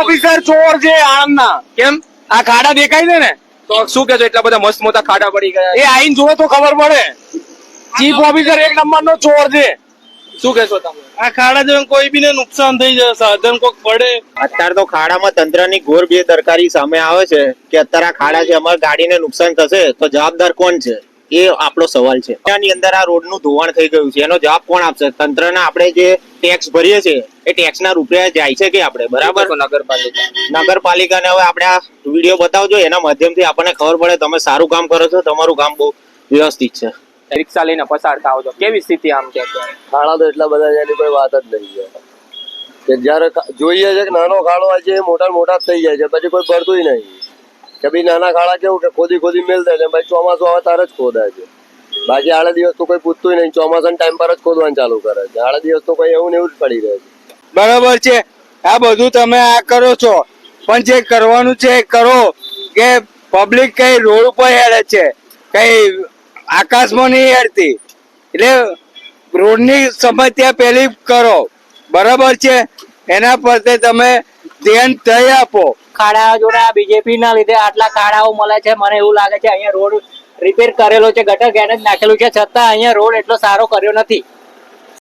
Officer ચોર છે આણંદના. કેમ આ ખાડા દેખાય છે ને, તો શું કેજો એટલા બધા મસ્ત મોટા ખાડા પડી ગયા? એ આઈને જુઓ તો ખબર પડે. ચીફ ઓફિસર એક નંબર નો ચોર છે. શું કહેશો તમે? આ ખાડા જોઈને કોઈ બી ને નુકસાન થઈ જાય, સાધન કોક પડે. અત્યારે તો ખાડામાં તંત્રની ઘોર બેદરકારી સામે આવે છે કે અત્યારે આ ખાડા છે, અમારી ગાડીને નુકસાન થશે તો જવાબદાર કોણ છે, એ આપણો સવાલ છે. એની અંદર આ રોડનું ધોવાણ થઈ ગયું છે, એનો જવાબ કોણ આપશે? તંત્રના આપણે જે ટેક્સ ભરીએ છીએ એ ટેક્સના રૂપિયા જાય છે કે આપણે? બરાબર. નગરપાલિકાને હવે આપણે આ વિડીયો બતાવજો, એના માધ્યમથી આપણને ખબર પડે તમે સારું કામ કરો છો, તમારું કામ બહુ વ્યવસ્થિત છે. રિક્ષા લઈને પસાર થાવ છો, કેવી સ્થિતિ આમ કે ખાડા તો એટલા બધા છે, એની કોઈ વાત જ નહીં છે. કે જયારે જોઈએ છે કે નાનો ખાડો હોય છે એ મોટા થઈ જાય છે, પછી કોઈ ભરતું નહીં. કે ભાઈ નાના ખાડા કેવું કે ખોદી મેલ થાય છે, ભાઈ ચોમાસું આવે તારે જ ખોદાય છે. બાકી આડે દિવસ તો કોઈ પૂછતું નહીં, ચોમાસાના ટાઈમ પર જ ખોદવાનું ચાલુ કરે છે. આડે દિવસ તો કોઈ એવું ને એવું જ પડી રહે છે. બરાબર છે, આ બધું તમે આ કરો છો, પણ જે કરવાનું છે એ કરો. કે પબ્લિક કઈ રોડ ઉપર હેડે છે, કઈ આકાશમાં નહીં હેડતી. એટલે રોડની સમસ્યા પેલી કરો, બરાબર છે, એના પર તમે ધ્યાન થઈ આપો. ખાડા જોડે બીજેપી ના લીધે આટલા ખાડાઓ મળે છે. મને એવું લાગે છે અહીંયા રોડ રિપેર કરેલો છે, ગટર ગેરેજ નાખેલું છે, છતાં અહીંયા રોડ એટલો સારો કર્યો નથી.